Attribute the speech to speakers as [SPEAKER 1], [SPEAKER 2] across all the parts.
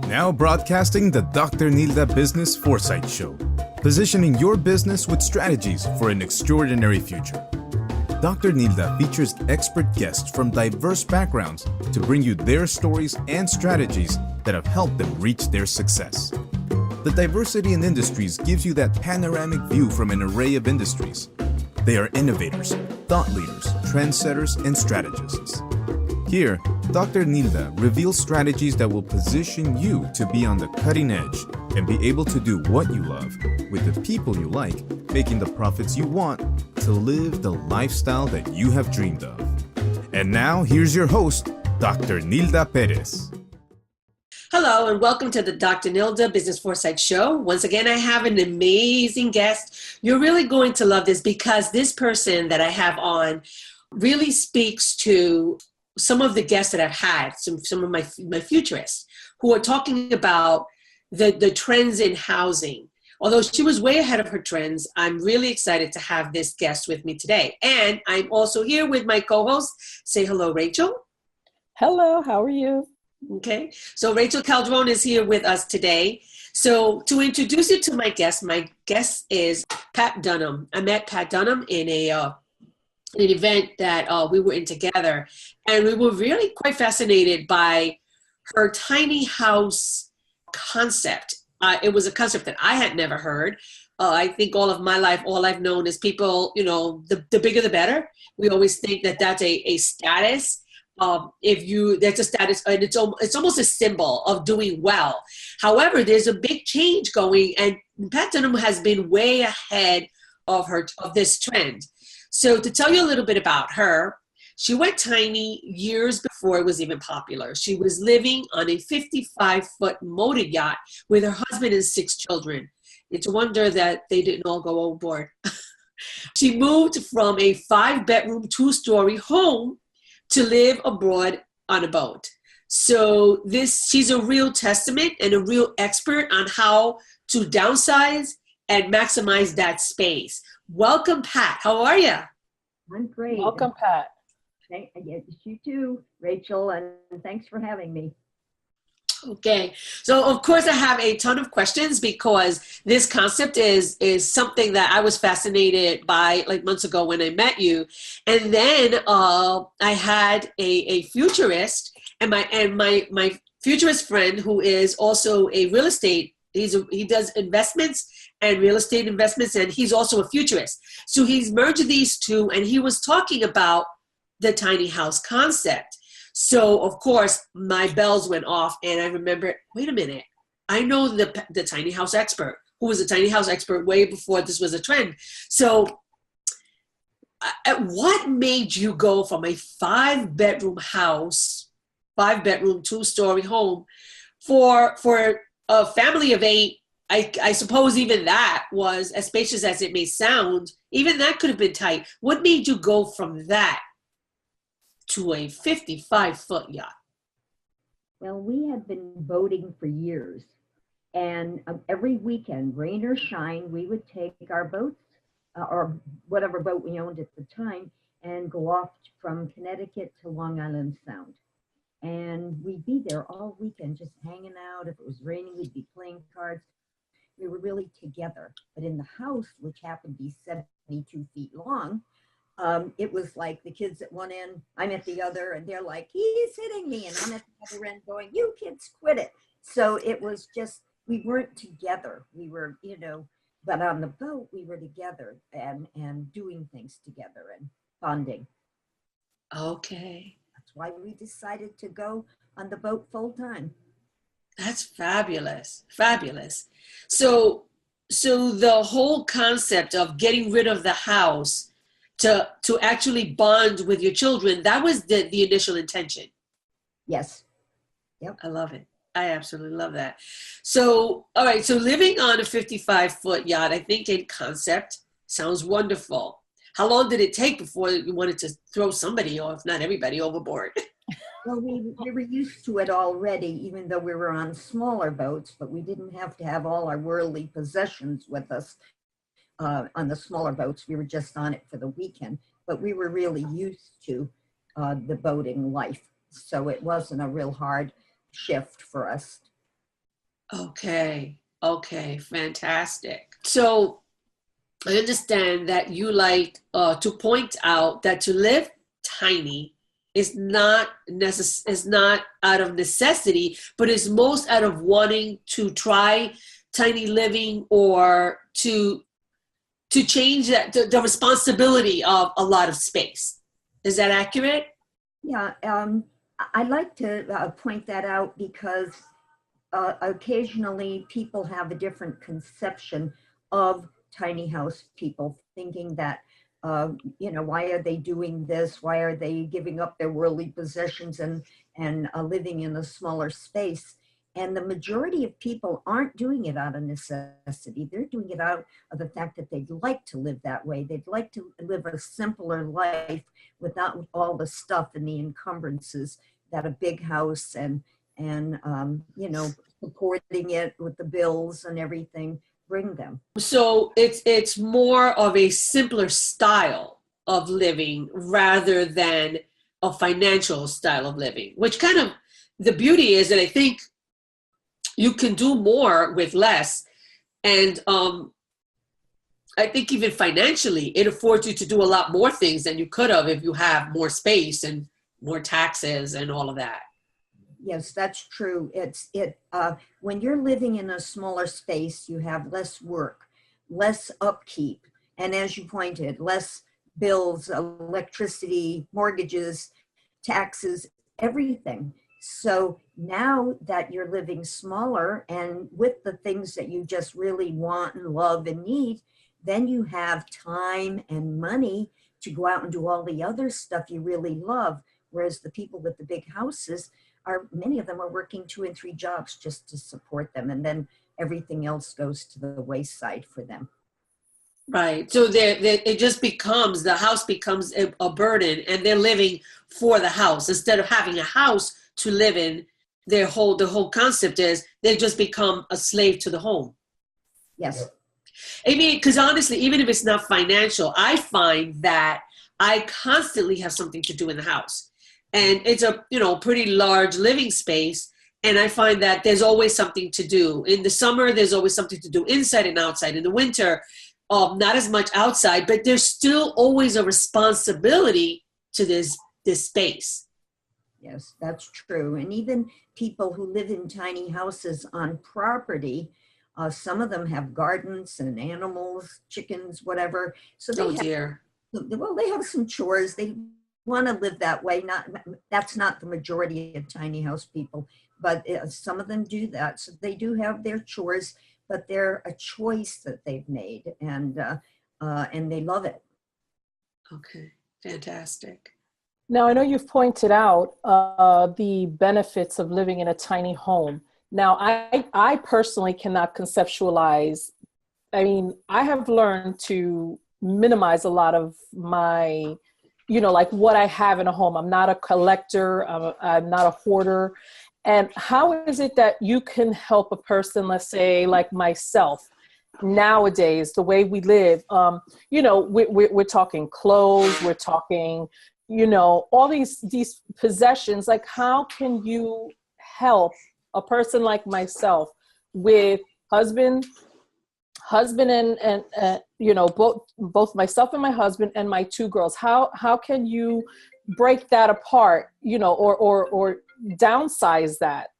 [SPEAKER 1] Now broadcasting the Dr. Nilda Business Foresight Show, positioning your business with strategies for an extraordinary future. Dr. Nilda features expert guests from diverse backgrounds to bring you their stories and strategies that have helped them reach their success. The diversity in industries gives you that panoramic view from an array of industries. They are innovators, thought leaders, trendsetters, and strategists. Here, Dr. Nilda reveals strategies that will position you to be on the cutting edge and be able to do what you love with the people you like, making the profits you want to live the lifestyle that you have dreamed of. And now, here's your host, Dr. Nilda Perez.
[SPEAKER 2] Hello, and welcome to the Dr. Nilda Business Foresight Show. Once again, I have an amazing guest. You're really going to love this because this person that I have on really speaks to some of the guests that I've had, some of my futurists who are talking about the trends in housing. Although she was way ahead of her trends, I'm really excited to have this guest with me today. And I'm also here with my co-host. Say hello, Rachel.
[SPEAKER 3] Hello, how are you?
[SPEAKER 2] Okay, so Rachel Calderon is here with us today. So to introduce you to my guest is Pat Dunham. I met Pat Dunham in an event that we were in together, and we were really quite fascinated by her tiny house concept. It was a concept that I had never heard. I think all of my life, all I've known is people, the bigger the better. We always think that that's a status. That's a status, and it's almost a symbol of doing well. However, there's a big change going, and Pat Dunham has been way ahead of this trend. So to tell you a little bit about her, she went tiny years before it was even popular. She was living on a 55-foot motor yacht with her husband and 6 children. It's a wonder that they didn't all go overboard. She moved from a 5-bedroom, 2-story home to live abroad on a boat. So she's a real testament and a real expert on how to downsize and maximize that space. Welcome, Pat. How are you?
[SPEAKER 4] I'm great.
[SPEAKER 3] Welcome, Pat.
[SPEAKER 4] You too, Rachel, and thanks for having me.
[SPEAKER 2] Okay, so of course I have a ton of questions because this concept is something that I was fascinated by like months ago when I met you, and then I had a futurist and my futurist friend who is also a real estate. He does investments and real estate investments, and he's also a futurist. So he's merged these two, and he was talking about the tiny house concept. So, of course, my bells went off, and I remembered, wait a minute, I know the tiny house expert, who was a tiny house expert way before this was a trend. So, what made you go from a 5-bedroom house, 5-bedroom, 2-story home, for a family of 8? I suppose even that was, as spacious as it may sound, even that could have been tight. What made you go from that to a 55-foot yacht?
[SPEAKER 4] Well, we had been boating for years, and every weekend, rain or shine, we would take our boats or whatever boat we owned at the time and go off from Connecticut to Long Island Sound. And we'd be there all weekend just hanging out. If it was raining, we'd be playing cards. We were really together. But in the house, which happened to be 72 feet long, it was like the kids at one end, I'm at the other, and they're like, he's hitting me. And I'm at the other end going, you kids quit it. So it was just, we weren't together. We were, but on the boat, we were together and doing things together and bonding.
[SPEAKER 2] Okay.
[SPEAKER 4] That's why we decided to go on the boat full time.
[SPEAKER 2] That's fabulous. Fabulous. So the whole concept of getting rid of the house to actually bond with your children, that was the initial intention.
[SPEAKER 4] Yes. Yep.
[SPEAKER 2] I love it. I absolutely love that. So, all right. So living on a 55-foot yacht, I think in concept sounds wonderful. How long did it take before you wanted to throw somebody, or if not everybody, overboard?
[SPEAKER 4] Well, we were used to it already, even though we were on smaller boats, but we didn't have to have all our worldly possessions with us on the smaller boats. We were just on it for the weekend, but we were really used to the boating life. So it wasn't a real hard shift for us.
[SPEAKER 2] Okay. Okay. Fantastic. So I understand that you like to point out that to live tiny is not is not out of necessity, but is most out of wanting to try tiny living or to change that the responsibility of a lot of space. Is that accurate?
[SPEAKER 4] Yeah, I like to point that out because occasionally people have a different conception of tiny house people, thinking that, why are they doing this? Why are they giving up their worldly possessions and living in a smaller space? And the majority of people aren't doing it out of necessity. They're doing it out of the fact that they'd like to live that way. They'd like to live a simpler life without all the stuff and the encumbrances that a big house and supporting it with the bills and everything bring them.
[SPEAKER 2] So it's more of a simpler style of living rather than a financial style of living, which kind of the beauty is that I think you can do more with less. And I think even financially, it affords you to do a lot more things than you could have if you have more space and more taxes and all of that.
[SPEAKER 4] Yes, that's true. When you're living in a smaller space, you have less work, less upkeep, and as you pointed, less bills, electricity, mortgages, taxes, everything. So now that you're living smaller and with the things that you just really want and love and need, then you have time and money to go out and do all the other stuff you really love. Whereas the people with the big houses many of them are working 2 and 3 jobs just to support them. And then everything else goes to the wayside for them.
[SPEAKER 2] Right. So it just becomes, the house becomes a burden and they're living for the house instead of having a house to live in. The whole concept is they just become a slave to the home.
[SPEAKER 4] Yes.
[SPEAKER 2] I mean, because honestly, even if it's not financial, I find that I constantly have something to do in the house. And it's a, pretty large living space. And I find that there's always something to do. In the summer, there's always something to do inside and outside. In the winter, not as much outside, but there's still always a responsibility to this space.
[SPEAKER 4] Yes, that's true. And even people who live in tiny houses on property, some of them have gardens and animals, chickens, whatever. So they have some chores. They want to live that way. That's not the majority of tiny house people, but some of them do that. So they do have their chores, but they're a choice that they've made, and they love it.
[SPEAKER 2] Okay, fantastic.
[SPEAKER 3] Now, I know you've pointed out the benefits of living in a tiny home. Now, I personally cannot conceptualize. I mean, I have learned to minimize a lot of my, like what I have in a home. I'm not a collector. I'm not a hoarder. And how is it that you can help a person, let's say like myself, nowadays, the way we live, we're talking clothes, we're talking, all these possessions. Like, how can you help a person like myself with husband and both myself and my husband and my 2 girls? How can you break that apart, or downsize that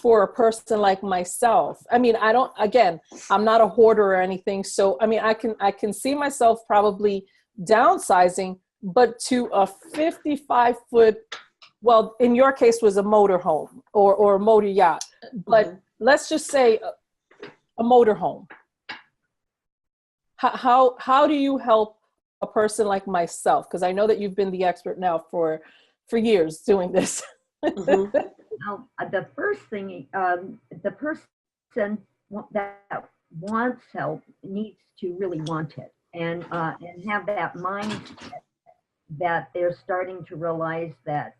[SPEAKER 3] for a person like myself? I mean, I'm not a hoarder or anything. So, I mean, I can see myself probably downsizing, but to a 55-foot, well, in your case was a motor home or a motor yacht, but let's just say a motor home. How do you help a person like myself? Because I know that you've been the expert now for years doing this.
[SPEAKER 4] Now, the first thing, the person that wants help needs to really want it and have that mindset that they're starting to realize that,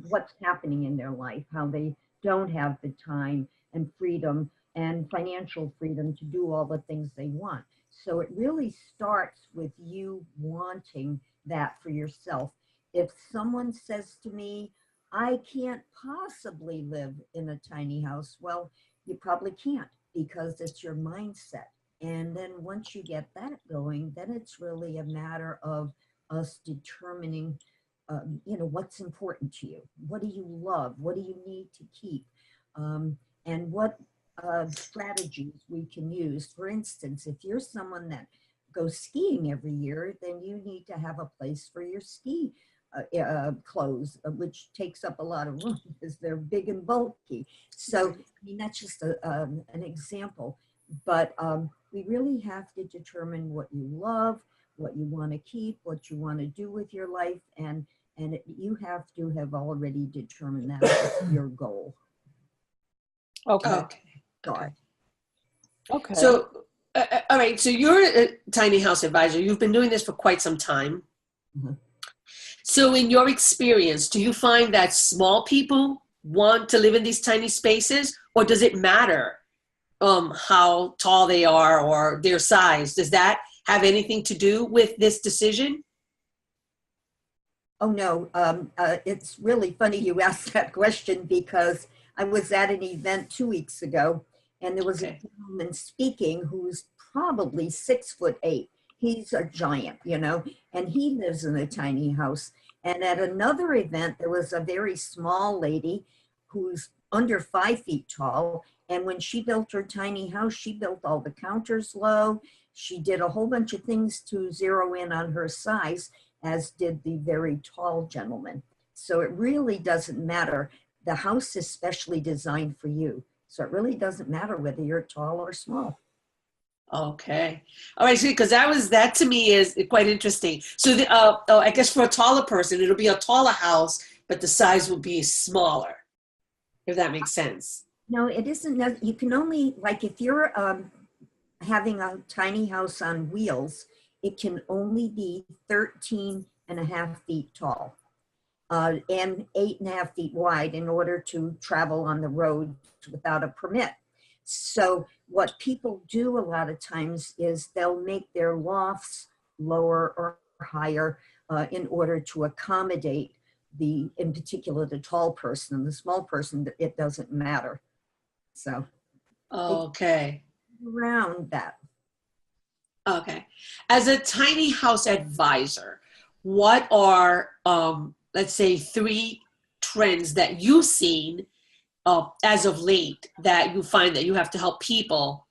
[SPEAKER 4] what's happening in their life, how they don't have the time and freedom and financial freedom to do all the things they want. So it really starts with you wanting that for yourself. If someone says to me, I can't possibly live in a tiny house. Well, you probably can't, because it's your mindset. And then once you get that going, then it's really a matter of us determining, what's important to you. What do you love? What do you need to keep? And what strategies we can use. For instance, if you're someone that goes skiing every year, then you need to have a place for your ski clothes, which takes up a lot of room because they're big and bulky. So, I mean, that's just an example. But we really have to determine what you love, what you want to keep, what you want to do with your life, and you have to have already determined that as your goal.
[SPEAKER 3] Okay.
[SPEAKER 2] Okay.
[SPEAKER 3] Okay.
[SPEAKER 2] So, all right. So you're a tiny house advisor. You've been doing this for quite some time.
[SPEAKER 4] Mm-hmm.
[SPEAKER 2] So in your experience, do you find that small people want to live in these tiny spaces, or does it matter how tall they are or their size? Does that have anything to do with this decision?
[SPEAKER 4] Oh, no. It's really funny you asked that question, because I was at an event 2 weeks ago, and there was a gentleman speaking who's probably 6'8". He's a giant, and he lives in a tiny house. And at another event, there was a very small lady who's under 5 feet tall. And when she built her tiny house, she built all the counters low. She did a whole bunch of things to zero in on her size, as did the very tall gentleman. So it really doesn't matter. The house is specially designed for you. So it really doesn't matter whether you're tall or small.
[SPEAKER 2] Okay. All right. So, because that to me is quite interesting. So I guess for a taller person, it'll be a taller house, but the size will be smaller, if that makes sense.
[SPEAKER 4] No, it isn't. You can only, like, if you're having a tiny house on wheels, it can only be 13.5 feet tall and 8.5 feet wide in order to travel on the road without a permit. So what people do a lot of times is they'll make their lofts lower or higher in order to accommodate in particular, the tall person. And the small person, it doesn't matter. So
[SPEAKER 2] Okay.
[SPEAKER 4] around that.
[SPEAKER 2] Okay. As a tiny house advisor, what are, let's say, 3 trends that you've seen as of late that you find that you have to help people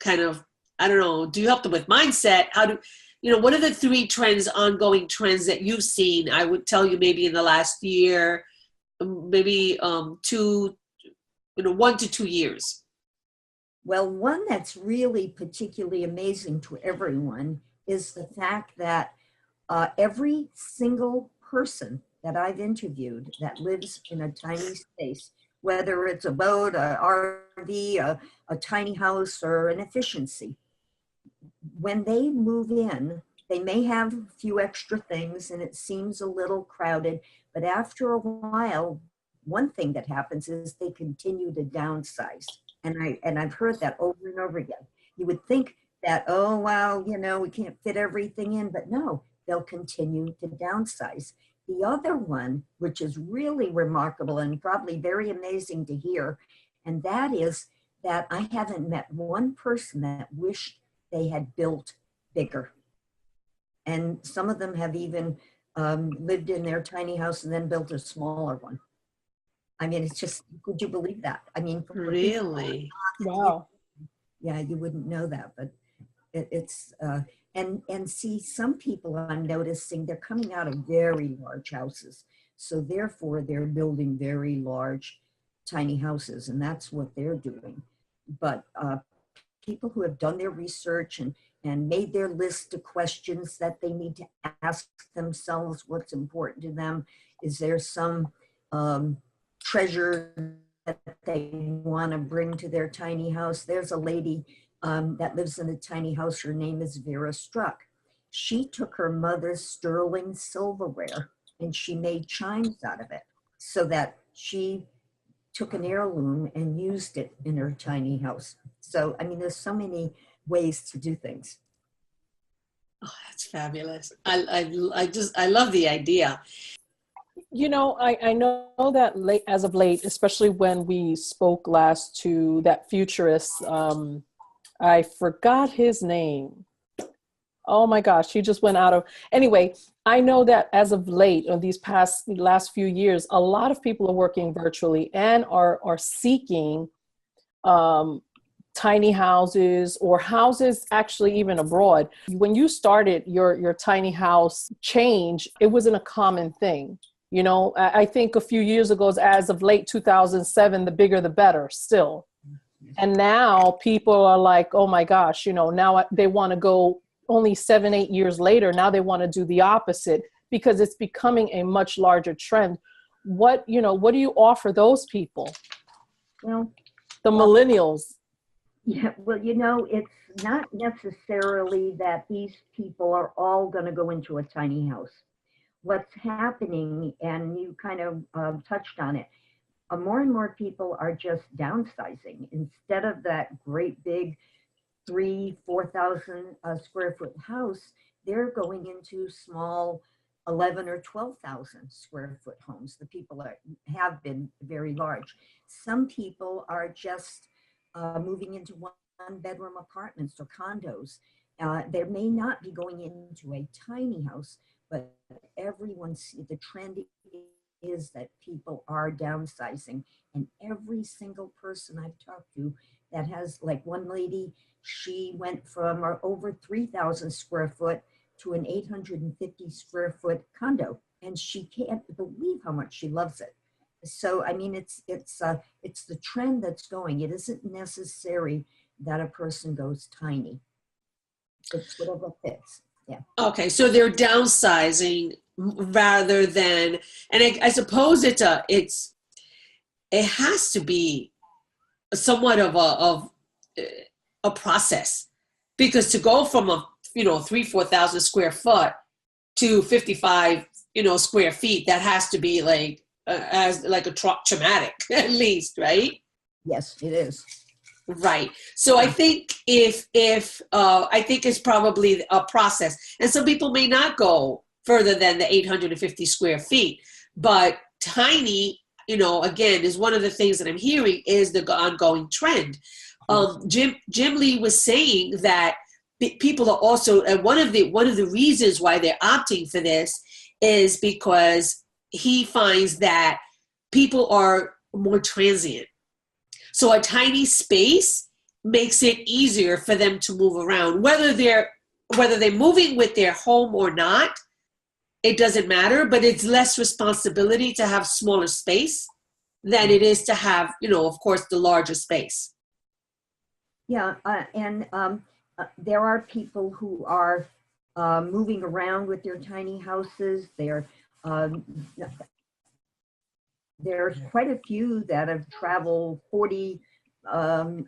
[SPEAKER 2] kind of, I don't know, do you help them with mindset? What are the 3 ongoing trends that you've seen? I would tell you maybe in the last year, maybe 1 to 2 years.
[SPEAKER 4] Well, one that's really particularly amazing to everyone is the fact that every single person that I've interviewed that lives in a tiny space, whether it's a boat, a RV, a tiny house, or an efficiency, when they move in, they may have a few extra things and it seems a little crowded, but after a while, one thing that happens is they continue to downsize. And I've heard that over and over again. You would think that, oh, wow, we can't fit everything in, but no, they'll continue to downsize. The other one, which is really remarkable and probably very amazing to hear, and that is that I haven't met one person that wished they had built bigger. And some of them have even lived in their tiny house and then built a smaller one. I mean, it's just, could you believe that? I mean,
[SPEAKER 2] Really?
[SPEAKER 3] Wow.
[SPEAKER 4] Yeah, you wouldn't know that, but it's, and see, some people I'm noticing, they're coming out of very large houses. So therefore they're building very large tiny houses, and that's what they're doing. But people who have done their research and made their list of questions that they need to ask themselves, what's important to them, is there some treasure that they want to bring to their tiny house. There's a lady that lives in a tiny house. Her name is Vera Struck. She took her mother's sterling silverware and she made chimes out of it, so that she took an heirloom and used it in her tiny house. So, I mean, there's so many ways to do things.
[SPEAKER 2] Oh, that's fabulous. I love the idea.
[SPEAKER 3] I know that as of late, especially when we spoke last to that futurist, I forgot his name. Oh my gosh, he just went out of, anyway, I know that as of late, in these last few years, a lot of people are working virtually and are seeking tiny houses or houses actually even abroad. When you started your tiny house change, it wasn't a common thing. I think a few years ago, as of late 2007, the bigger the better still. And now people are like, oh my gosh, now they want to go only 7-8 years later. Now they want to do the opposite because it's becoming a much larger trend. What do you offer those people?
[SPEAKER 4] Well,
[SPEAKER 3] The millennials.
[SPEAKER 4] Yeah, well, it's not necessarily that these people are all going to go into a tiny house. What's happening, and you kind of touched on it, more and more people are just downsizing. Instead of that great big 3,000-4,000 square foot house, they're going into small 11 or 12,000 square foot homes. The people that have been very large. Some people are just moving into one-bedroom apartments or condos. They may not be going into a tiny house, but the trend is that people are downsizing. And every single person I've talked to that has, like one lady, she went from over 3,000 square foot to an 850 square foot condo. And she can't believe how much she loves it. So, I mean, it's the trend that's going. It isn't necessary that a person goes tiny. It's whatever fits. Yeah.
[SPEAKER 2] Okay, so they're downsizing rather than, and I suppose it has to be somewhat of a process, because to go from a 3,000-4,000 square foot to 55 square feet, that has to be like as like a traumatic at least, right?
[SPEAKER 4] Yes, it is.
[SPEAKER 2] Right. So I think I think it's probably a process, and some people may not go further than the 850 square feet, but tiny, again, is one of the things that I'm hearing is the ongoing trend. Jim Lee was saying that people are also, and one of the reasons why they're opting for this is because he finds that people are more transient. So a tiny space makes it easier for them to move around. Whether they're moving with their home or not, it doesn't matter, but it's less responsibility to have smaller space than it is to have, of course, the larger space.
[SPEAKER 4] Yeah, and there are people who are moving around with their tiny houses. There's quite a few that have traveled 40, from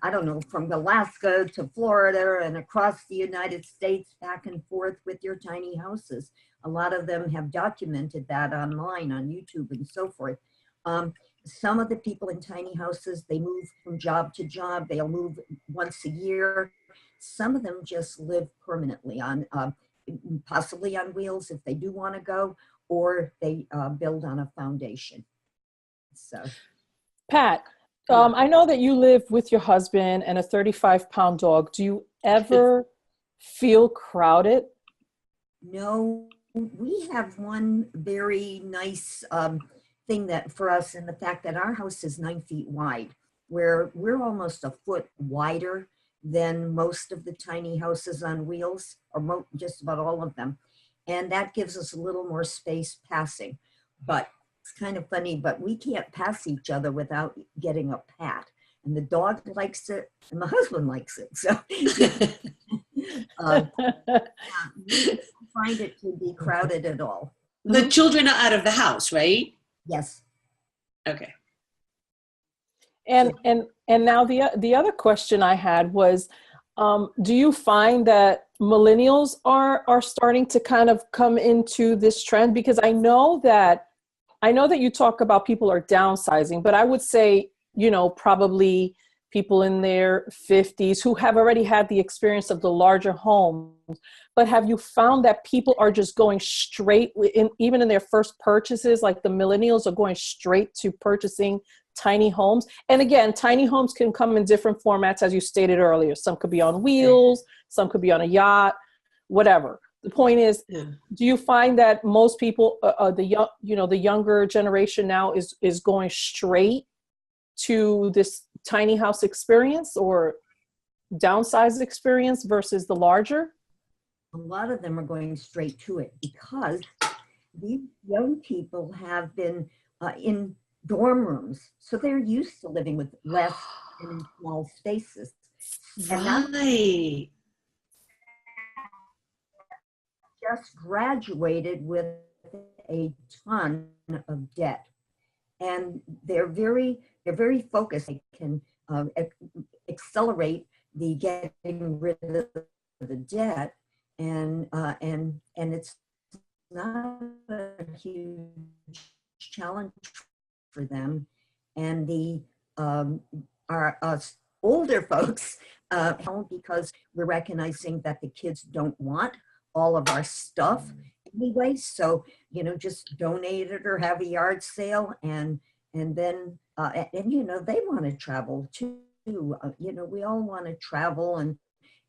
[SPEAKER 4] Alaska to Florida and across the United States, back and forth with their tiny houses. A lot of them have documented that online on YouTube and so forth. Some of the people in tiny houses, they move from job to job. They'll move once a year. Some of them just live permanently on, possibly on wheels if they do want to go, or they build on a foundation. So,
[SPEAKER 3] Pat, I know that you live with your husband and a 35-pound dog. Do you ever feel crowded?
[SPEAKER 4] No, we have one very nice thing that for us, in the fact that our house is 9 feet wide, where we're almost a foot wider than most of the tiny houses on wheels, or just about all of them. And that gives us a little more space passing. But it's kind of funny, but we can't pass each other without getting a pat. And the dog likes it, and the husband likes it. So we don't find it to be crowded at all.
[SPEAKER 2] The children are out of the house, right?
[SPEAKER 4] Yes.
[SPEAKER 2] Okay.
[SPEAKER 3] And now the other question I had was, do you find that millennials are starting to kind of come into this trend? Because I know that you talk about people are downsizing, but I would say, probably people in their 50s who have already had the experience of the larger homes. But have you found that people are just going straight, even in their first purchases, like the millennials are going straight to purchasing tiny homes? And again, tiny homes can come in different formats, as you stated earlier. Some could be on wheels, some could be on a yacht, whatever. The point is, do you find that most people, the younger generation now is going straight to this tiny house experience or downsize experience versus the larger?
[SPEAKER 4] A lot of them are going straight to it because these young people have been in dorm rooms, so they're used to living with less and in small spaces. And now
[SPEAKER 2] Right.
[SPEAKER 4] just graduated with a ton of debt, and they're very focused. They can accelerate the getting rid of the debt, and it's not a huge challenge for them. And the our us older folks because we're recognizing that the kids don't want all of our stuff anyway, so just donate it or have a yard sale, and then they want to travel too. We all want to travel and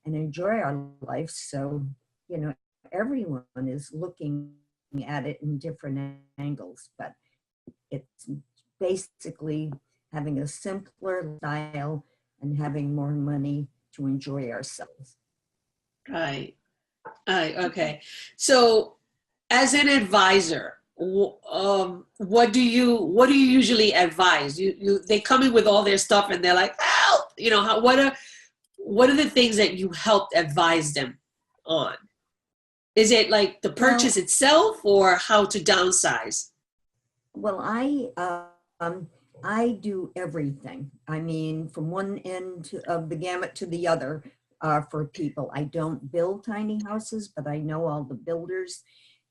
[SPEAKER 4] enjoy our life, so everyone is looking at it in different angles, but it's basically having a simpler style and having more money to enjoy ourselves.
[SPEAKER 2] Right. Okay. So, as an advisor, what do you usually advise? They come in with all their stuff and they're like, help! What are the things that you helped advise them on? Is it like the purchase itself or how to downsize?
[SPEAKER 4] Well, I do everything. I mean, from one end of the gamut to the other for people. I don't build tiny houses, but I know all the builders.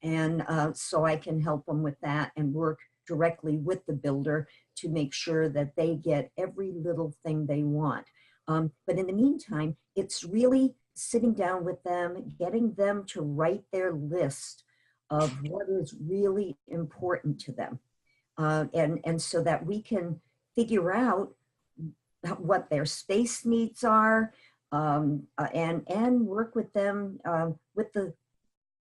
[SPEAKER 4] And so I can help them with that and work directly with the builder to make sure that they get every little thing they want. But in the meantime, it's really sitting down with them, getting them to write their list of what is really important to them. And so that we can figure out what their space needs are, and work with them with the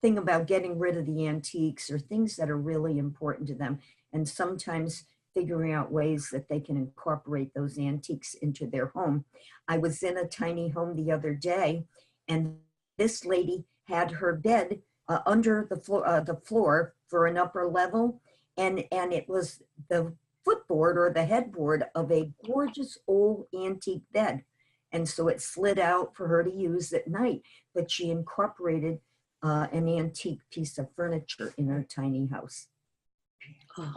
[SPEAKER 4] thing about getting rid of the antiques or things that are really important to them, and sometimes figuring out ways that they can incorporate those antiques into their home. I was in a tiny home the other day, and this lady had her bed under the floor for an upper level, and it was the footboard or the headboard of a gorgeous old antique bed. And so it slid out for her to use at night, but she incorporated an antique piece of furniture in her tiny house.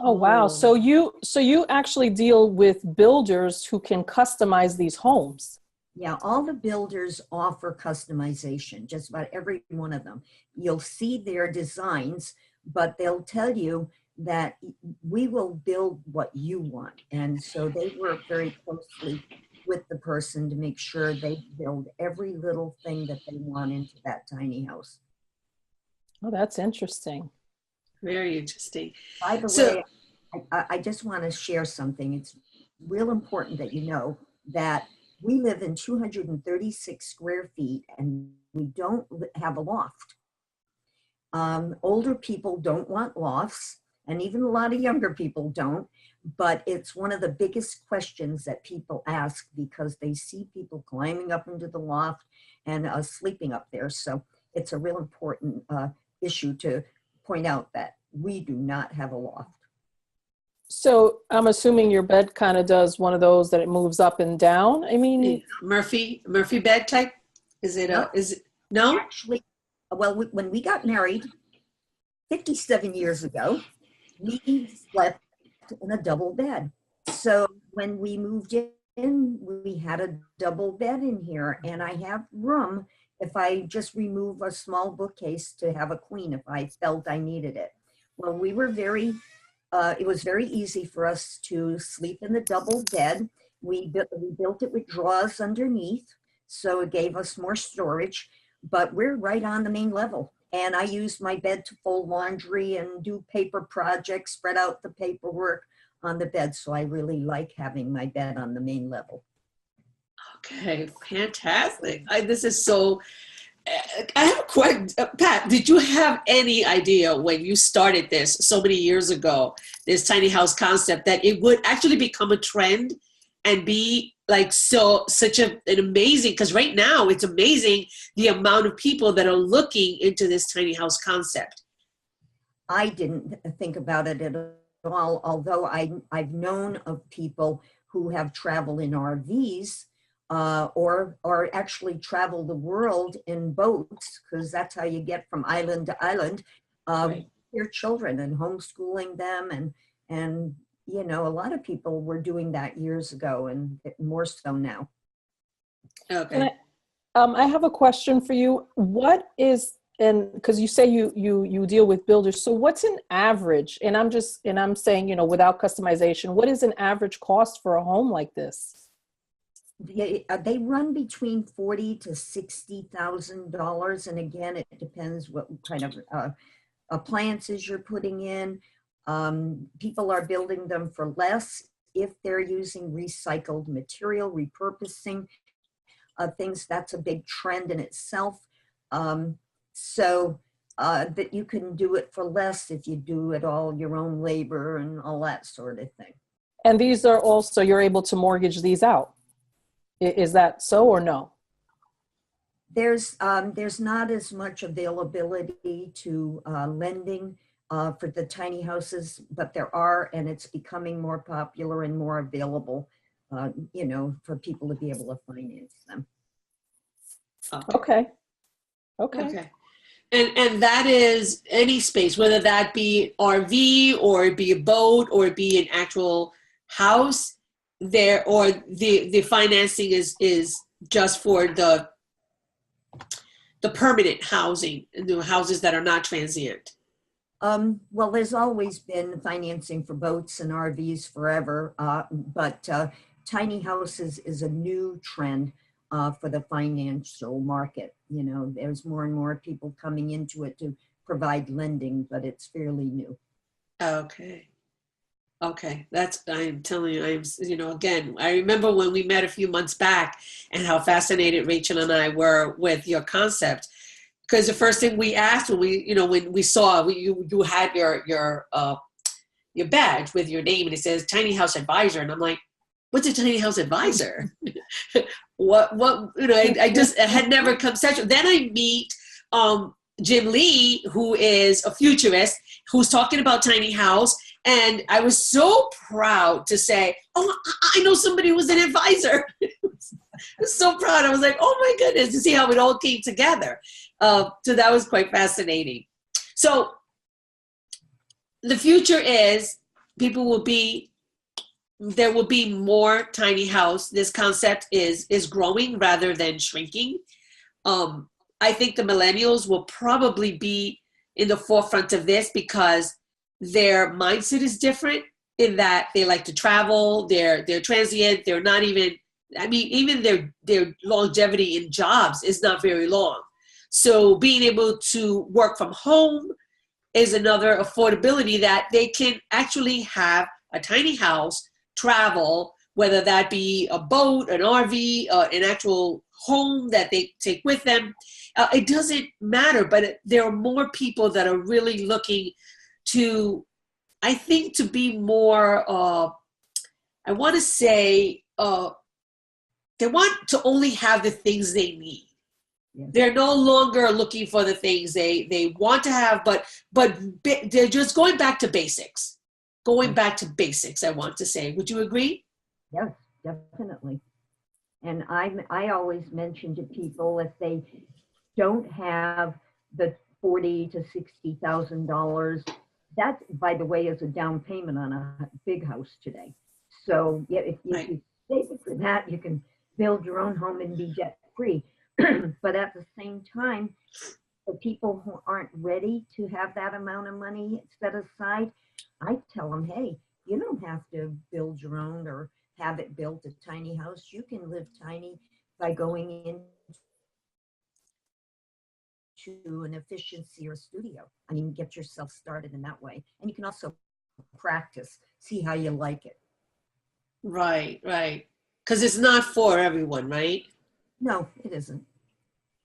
[SPEAKER 3] Oh, wow. So you actually deal with builders who can customize these homes.
[SPEAKER 4] Yeah, all the builders offer customization, just about every one of them. You'll see their designs, but they'll tell you that we will build what you want. And so they work very closely with the person to make sure they build every little thing that they want into that tiny house.
[SPEAKER 3] Oh, that's interesting.
[SPEAKER 2] Very interesting.
[SPEAKER 4] By the way, I just want to share something. It's real important that you know that we live in 236 square feet and we don't have a loft. Older people don't want lofts, and even a lot of younger people don't, but it's one of the biggest questions that people ask because they see people climbing up into the loft and sleeping up there. So it's a real important issue to point out that we do not have a loft.
[SPEAKER 3] So I'm assuming your bed kind of does one of those that it moves up and down. I mean,
[SPEAKER 2] Murphy bed type? Is it no?
[SPEAKER 4] Actually, well, when we got married 57 years ago, we slept in a double bed. So when we moved in, we had a double bed in here, and I have room if I just remove a small bookcase to have a queen if I felt I needed it. Well, we were it was very easy for us to sleep in the double bed. We built it with drawers underneath, so it gave us more storage, but we're right on the main level. And I use my bed to fold laundry and do paper projects, spread out the paperwork on the bed. So I really like having my bed on the main level.
[SPEAKER 2] Okay, fantastic. This is so, I have a question. Pat, did you have any idea when you started this so many years ago, this tiny house concept, that it would actually become a trend and be like such an amazing, because right now it's amazing the amount of people that are looking into this tiny house concept?
[SPEAKER 4] I didn't think about it at all, although I've known of people who have traveled in RVs or actually travel the world in boats, because that's how you get from island to island,
[SPEAKER 2] Right.
[SPEAKER 4] your children and homeschooling them. And you know, a lot of people were doing that years ago and more so now.
[SPEAKER 2] Okay.
[SPEAKER 3] I have a question for you. What is, and because you say you deal with builders, so what's an average? And I'm saying, you know, without customization, what is an average cost for a home like this?
[SPEAKER 4] They run between $40,000 to $60,000, and again, it depends what kind of appliances you're putting in. People are building them for less if they're using recycled material, repurposing things. That's a big trend in itself. So that you can do it for less if you do it all your own labor and all that sort of thing.
[SPEAKER 3] And these are also, you're able to mortgage these out. Is that so or no?
[SPEAKER 4] There's not as much availability to lending for the tiny houses, but there are, and it's becoming more popular and more available, you know, for people to be able to finance them.
[SPEAKER 3] Okay.
[SPEAKER 2] And that is any space, whether that be RV or it be a boat or it be an actual house there, or the financing is just for the permanent housing, the houses that are not transient.
[SPEAKER 4] Well, there's always been financing for boats and RVs forever, but tiny houses is a new trend for the financial market. You know, there's more and more people coming into it to provide lending, but it's fairly new.
[SPEAKER 2] Okay. I'm telling you, you know, again, I remember when we met a few months back and how fascinated Rachel and I were with your concept. Because the first thing we asked when we saw you had your badge with your name and it says Tiny House Advisor, and I'm like, what's a tiny house advisor? what you know? I had never come such. Then I meet Jim Lee, who is a futurist, who's talking about tiny house, and I was so proud to say, oh, I know somebody who's an advisor. I was so proud. I was like, oh my goodness, to see how it all came together. So that was quite fascinating. So the future is there will be more tiny house. This concept is growing rather than shrinking. I think the millennials will probably be in the forefront of this because their mindset is different in that they like to travel, they're transient, they're not even, I mean, even their longevity in jobs is not very long. So being able to work from home is another affordability that they can actually have a tiny house, travel, whether that be a boat, an RV, an actual home that they take with them. It doesn't matter, but there are more people that are really looking to, I think, to be more, I want to say, they want to only have the things they need.
[SPEAKER 4] Yeah.
[SPEAKER 2] They're no longer looking for the things they want to have, but they're just going back to basics. Going back to basics, I want to say. Would you agree?
[SPEAKER 4] Yes, definitely. And I always mention to people, if they don't have the $40,000 to $60,000, that, by the way, is a down payment on a big house today. So yeah, if
[SPEAKER 2] Right.
[SPEAKER 4] you save it for that, you can build your own home and be debt free. But at the same time, for people who aren't ready to have that amount of money set aside, I tell them, hey, you don't have to build your own or have it built, a tiny house. You can live tiny by going into an efficiency or studio. I mean, get yourself started in that way. And you can also practice, see how you like it.
[SPEAKER 2] Right, right. Because it's not for everyone, right?
[SPEAKER 4] No, it isn't.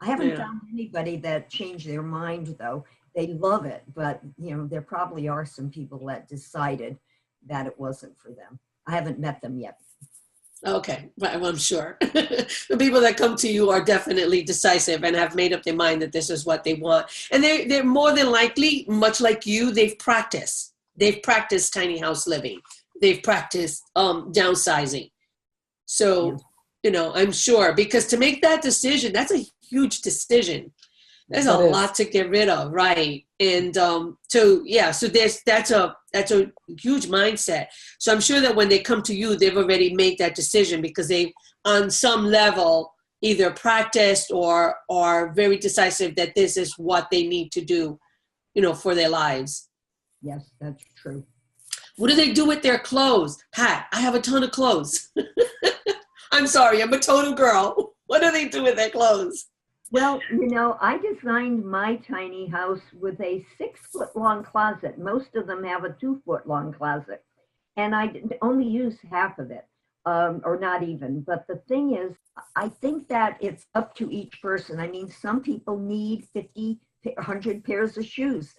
[SPEAKER 4] I haven't found anybody that changed their mind, though. They love it, but there probably are some people that decided that it wasn't for them. I haven't met them yet.
[SPEAKER 2] Okay, right, well, I'm sure. The people that come to you are definitely decisive and have made up their mind that this is what they want. And they're more than likely, much like you, they've practiced. They've practiced tiny house living. They've practiced downsizing. So, I'm sure, because to make that decision, that's a huge decision. There's a lot to get rid of, right? And so that's a huge mindset. So I'm sure that when they come to you, they've already made that decision because they, on some level, either practiced or are very decisive that this is what they need to do, for their lives.
[SPEAKER 4] Yes, that's true.
[SPEAKER 2] What do they do with their clothes? Pat, I have a ton of clothes. I'm sorry, I'm a total girl. What do they do with their clothes?
[SPEAKER 4] Well, I designed my tiny house with a 6-foot-long closet. Most of them have a 2-foot-long closet. And I only use half of it, or not even. But the thing is, I think that it's up to each person. I mean, some people need 50, 100 pairs of shoes.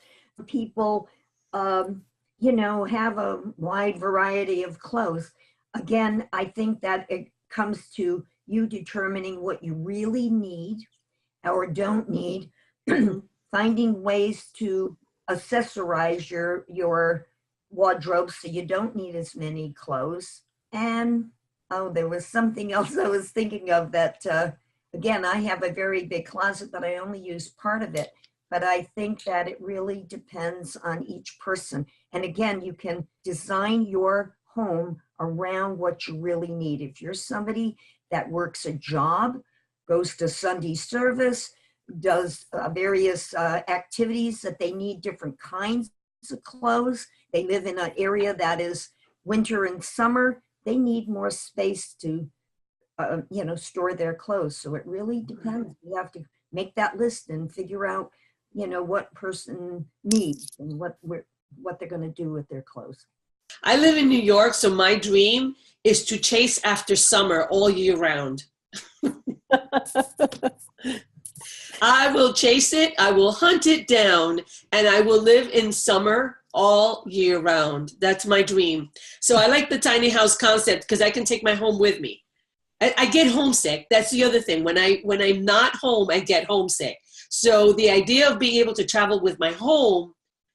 [SPEAKER 4] People, have a wide variety of clothes. Again, I think that it comes to you determining what you really need or don't need, finding ways to accessorize your wardrobe so you don't need as many clothes. And there was something else I was thinking of that, again, I have a very big closet, but I only use part of it. But I think that it really depends on each person. And again, you can design your home around what you really need. If you're somebody that works a job, goes to Sunday service, does various activities that they need different kinds of clothes. They live in an area that is winter and summer. They need more space to, store their clothes. So it really depends. You have to make that list and figure out, what person needs and what they're going to do with their clothes.
[SPEAKER 2] I live in New York, so my dream is to chase after summer all year round. I will chase it, I will hunt it down, and I will live in summer all year round. That's my dream. So I like the tiny house concept because I can take my home with me. I get homesick. That's the other thing. When I'm not home, I get homesick. So the idea of being able to travel with my home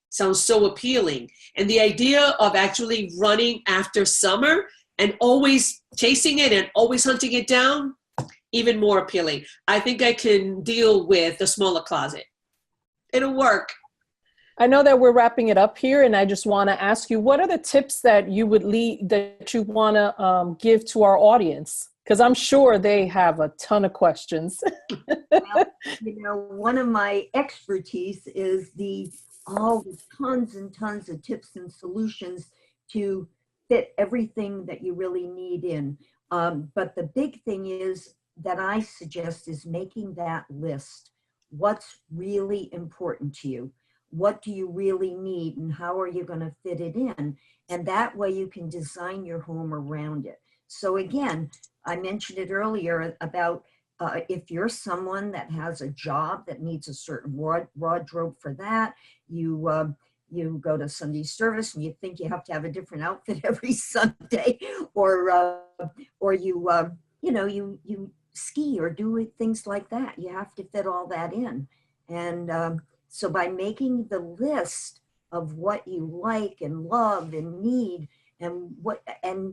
[SPEAKER 2] sounds so appealing. And the idea of actually running after summer and always chasing it and always hunting it down, even more appealing. I think I can deal with a smaller closet. It'll work.
[SPEAKER 3] I know that we're wrapping it up here, and I just want to ask you, what are the tips that you would that you want to give to our audience? Because I'm sure they have a ton of questions.
[SPEAKER 4] Well, one of my expertise is all the tons and tons of tips and solutions to fit everything that you really need in. But the big thing is that I suggest is making that list. What's really important to you? What do you really need, and how are you going to fit it in? And that way you can design your home around it. So again, I mentioned it earlier about if you're someone that has a job that needs a certain wardrobe for that, you go to Sunday service and you think you have to have a different outfit every Sunday, or you ski or do things like that. You have to fit all that in. And so by making the list of what you like and love and need, and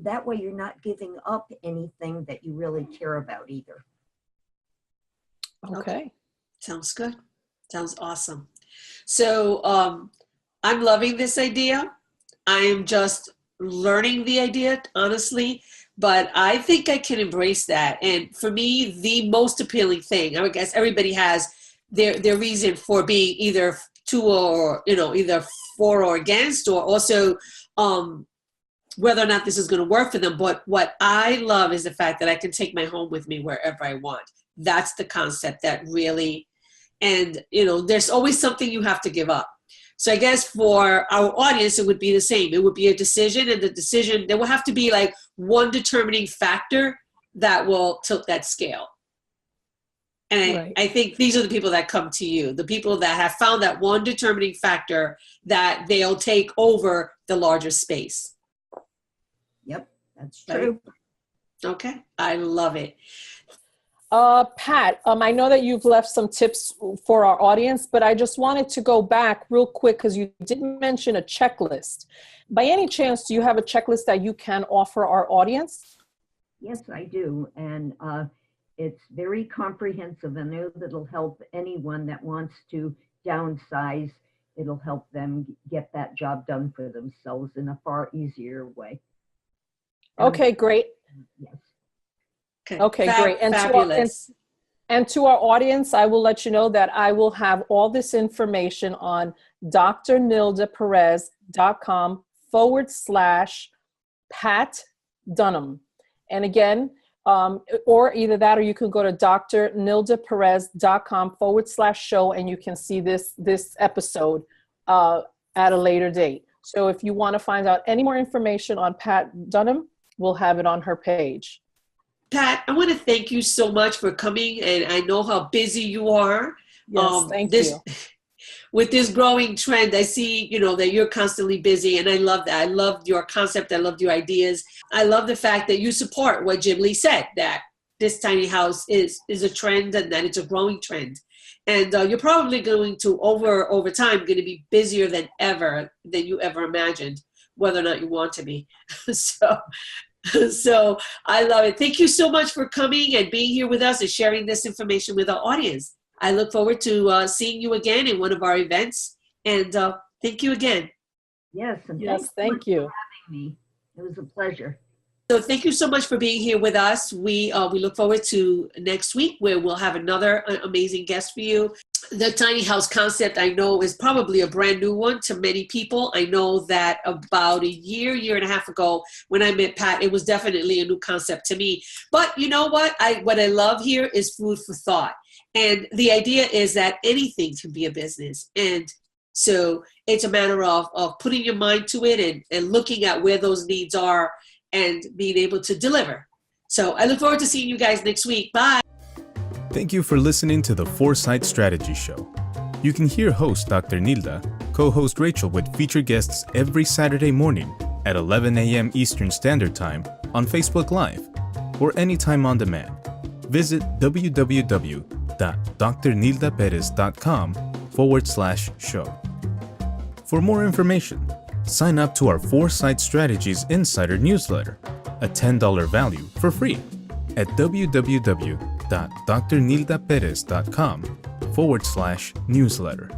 [SPEAKER 4] that way you're not giving up anything that you really care about either.
[SPEAKER 3] Okay.
[SPEAKER 2] Sounds good. Sounds awesome. So I'm loving this idea. I am just learning the idea, honestly, but I think I can embrace that. And for me, the most appealing thing, I guess everybody has their reason for being either to or, either for or against, or also whether or not this is going to work for them. But what I love is the fact that I can take my home with me wherever I want. That's the concept that really, and there's always something you have to give up. So I guess for our audience, it would be the same. It would be a decision, and the decision, there will have to be like one determining factor that will tilt that scale. And
[SPEAKER 3] Right.
[SPEAKER 2] I think these are the people that come to you, the people that have found that one determining factor that they'll take over the larger space.
[SPEAKER 4] Yep, that's true.
[SPEAKER 2] Okay, I love it.
[SPEAKER 3] Pat, I know that you've left some tips for our audience, but I just wanted to go back real quick because you didn't mention a checklist. By any chance, do you have a checklist that you can offer our audience?
[SPEAKER 4] Yes, I do. And it's very comprehensive. I know that it'll help anyone that wants to downsize. It'll help them get that job done for themselves in a far easier way.
[SPEAKER 3] Okay, great.
[SPEAKER 4] Yes.
[SPEAKER 3] Okay, great. And
[SPEAKER 2] fabulous.
[SPEAKER 3] To our audience, I will let you know that I will have all this information on drnildaperez.com/Pat Dunham. And again, or either that, or you can go to drnildaperez.com/show, and you can see this episode at a later date. So if you want to find out any more information on Pat Dunham, we'll have it on her page.
[SPEAKER 2] Pat, I want to thank you so much for coming, and I know how busy you are.
[SPEAKER 3] Yes, thank you.
[SPEAKER 2] With this growing trend, I see, that you're constantly busy, and I love that. I love your concept. I love your ideas. I love the fact that you support what Jim Lee said, that this tiny house is a trend and that it's a growing trend. And you're probably going to, over time, going to be busier than you ever imagined, whether or not you want to be. So I love it. Thank you so much for coming and being here with us and sharing this information with our audience. I look forward to seeing you again in one of our events. And thank you again.
[SPEAKER 4] Yes, and
[SPEAKER 3] thank you
[SPEAKER 4] for having me. It was a pleasure.
[SPEAKER 2] So thank you so much for being here with us. We look forward to next week, where we'll have another amazing guest for you. The tiny house concept, I know, is probably a brand new one to many people. I know that about a year and a half ago, when I met Pat, it was definitely a new concept to me. But you know what? What I love here is food for thought. And the idea is that anything can be a business. And so it's a matter of putting your mind to it and looking at where those needs are and being able to deliver. So I look forward to seeing you guys next week. Bye.
[SPEAKER 1] Thank you for listening to the Foresight Strategy Show. You can hear host Dr. Nilda, co-host Rachel with featured guests every Saturday morning at 11 a.m. Eastern Standard Time on Facebook Live or anytime on demand. Visit www.drnildaperez.com/show. For more information, sign up to our Foresight Strategies Insider newsletter, a $10 value for free at www.drnildaperez.com/newsletter.